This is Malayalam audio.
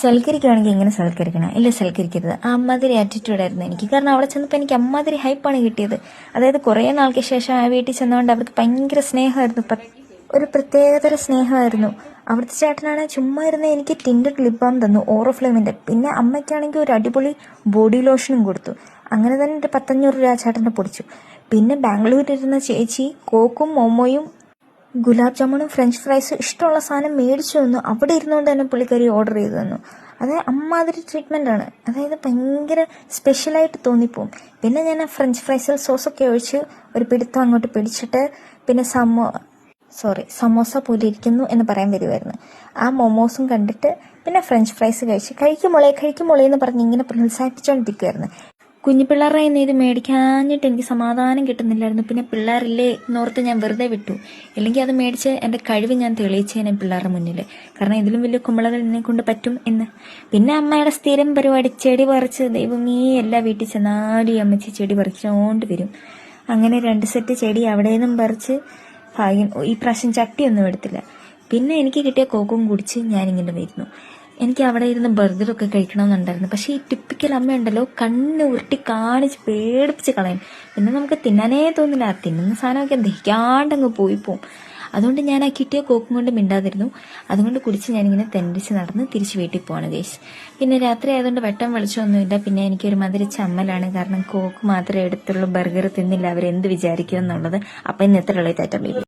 സൽക്കരിക്കുകയാണെങ്കിൽ എങ്ങനെ സൽക്കരിക്കണം, ഇല്ല സൽക്കരിക്കരുത്. ആ അമ്മാതിരി ആറ്റിറ്റ്യൂഡായിരുന്നു എനിക്ക്. കാരണം അവിടെ ചെന്നപ്പോൾ എനിക്ക് അമ്മാതിരി ഹൈപ്പാണ് കിട്ടിയത്. അതായത് കുറേ നാൾക്ക് ശേഷം ആ വീട്ടിൽ ചെന്നുകൊണ്ട് അവർക്ക് ഭയങ്കര സ്നേഹമായിരുന്നു, ഒരു പ്രത്യേകതര സ്നേഹമായിരുന്നു. അവിടുത്തെ ചേട്ടനാണ് ചുമ്മാ ഇരുന്ന് എനിക്ക് ടിൻഡഡ് ലിപ് ബാം തന്നു, ഓറോഫ്ലെയിമിൻ്റെ. പിന്നെ അമ്മയ്ക്കാണെങ്കിൽ ഒരു അടിപൊളി ബോഡി ലോഷനും കൊടുത്തു. അങ്ങനെ തന്നെ ഒരു 1,500 രൂപ ചേട്ടൻ്റെ പൊടിച്ചു. പിന്നെ ബാംഗ്ലൂരിലിരുന്ന ചേച്ചി കോക്കും മോമോയും ഗുലാബ് ജാമുനും ഫ്രഞ്ച് ഫ്രൈസും ഇഷ്ടമുള്ള സാധനം മേടിച്ചു തന്നു. അവിടെ ഇരുന്നുകൊണ്ട് തന്നെ പുള്ളിക്കാരി ഓർഡർ ചെയ്ത് തന്നു. അതായത് അമ്മാതിരി ട്രീറ്റ്മെൻറ്റാണ്. അതായത് ഭയങ്കര സ്പെഷ്യലായിട്ട് തോന്നിപ്പോവും. പിന്നെ ഞാൻ ആ ഫ്രഞ്ച് ഫ്രൈസിൽ സോസൊക്കെ ഒഴിച്ച് ഒരു പിടുത്തം അങ്ങോട്ട് പിടിച്ചിട്ട് പിന്നെ സമോസ പോലെ ഇരിക്കുന്നു എന്ന് പറയാൻ വരുമായിരുന്നു. ആ മൊമോസും കണ്ടിട്ട് പിന്നെ ഫ്രഞ്ച് ഫ്രൈസ് കഴിക്കുമോളെ എന്ന് പറഞ്ഞ് ഇങ്ങനെ പ്രോത്സാഹിപ്പിച്ചുകൊണ്ടിരിക്കുമായിരുന്നു. കുഞ്ഞു പിള്ളേരുടെ കയ്യിൽ നിന്ന് ഇത് മേടിക്കാഞ്ഞിട്ട് എനിക്ക് സമാധാനം കിട്ടുന്നില്ലായിരുന്നു. പിന്നെ പിള്ളേരില്ലേ എന്നോർത്ത് ഞാൻ വെറുതെ വിട്ടു. ഇല്ലെങ്കിൽ അത് മേടിച്ച് എൻ്റെ കഴിവ് ഞാൻ തെളിയിച്ചേനെ പിള്ളേരുടെ മുന്നിൽ. കാരണം ഇതിലും വലിയ കുമ്പളകൾ എന്നെ കൊണ്ട് പറ്റും എന്ന്. പിന്നെ അമ്മയുടെ സ്ഥിരം പരിപാടി ചെടി പറിച്ച്, ദൈവമേ എല്ലാ വീട്ടിൽ ചെന്നാലും ഈ അമ്മച്ചി ചെടി പറിച്ചുകൊണ്ട് വരും. അങ്ങനെ 2 സെറ്റ് ചെടി അവിടെ നിന്നും പറിച്ച് ഈ പ്രാവശ്യം ചട്ടിയൊന്നും എടുത്തില്ല. പിന്നെ എനിക്ക് കിട്ടിയ കോക്കും കുടിച്ച് ഞാനിങ്ങനെ വരുന്നു. എനിക്ക് അവിടെ ഇരുന്ന് ബർഗറൊക്കെ കഴിക്കണമെന്നുണ്ടായിരുന്നു. പക്ഷേ ഈ ടിപ്പിക്കൽ അമ്മയുണ്ടല്ലോ, കണ്ണ് ഉരുട്ടി കാണിച്ച് പേടിപ്പിച്ച് കളയും. പിന്നെ നമുക്ക് തിന്നാനേ തോന്നില്ല. തിന്നുന്ന സാധനമൊക്കെ ദഹിക്കാണ്ടങ്ങ് പോയിപ്പോവും. അതുകൊണ്ട് ഞാൻ ആ കിട്ടിയ കോക്കും കൊണ്ട് മിണ്ടാതിരുന്നു. അതുകൊണ്ട് കുടിച്ച് ഞാനിങ്ങനെ തെണ്ടിച്ച് നടന്ന് തിരിച്ച് വീട്ടിൽ പോവാണ് ഗൈസ്. പിന്നെ രാത്രി ആയതുകൊണ്ട് വെട്ടം വെളിച്ചമൊന്നുമില്ല. പിന്നെ എനിക്കൊരു മാതിരി ചമ്മലാണ്. കാരണം കോക്ക് മാത്രമേ എടുത്തുള്ളൂ, ബർഗർ തിന്നില്ല, അവരെന്ത് വിചാരിക്കും എന്നുള്ളത്. അപ്പം ഇന്നത്തെ ഉള്ള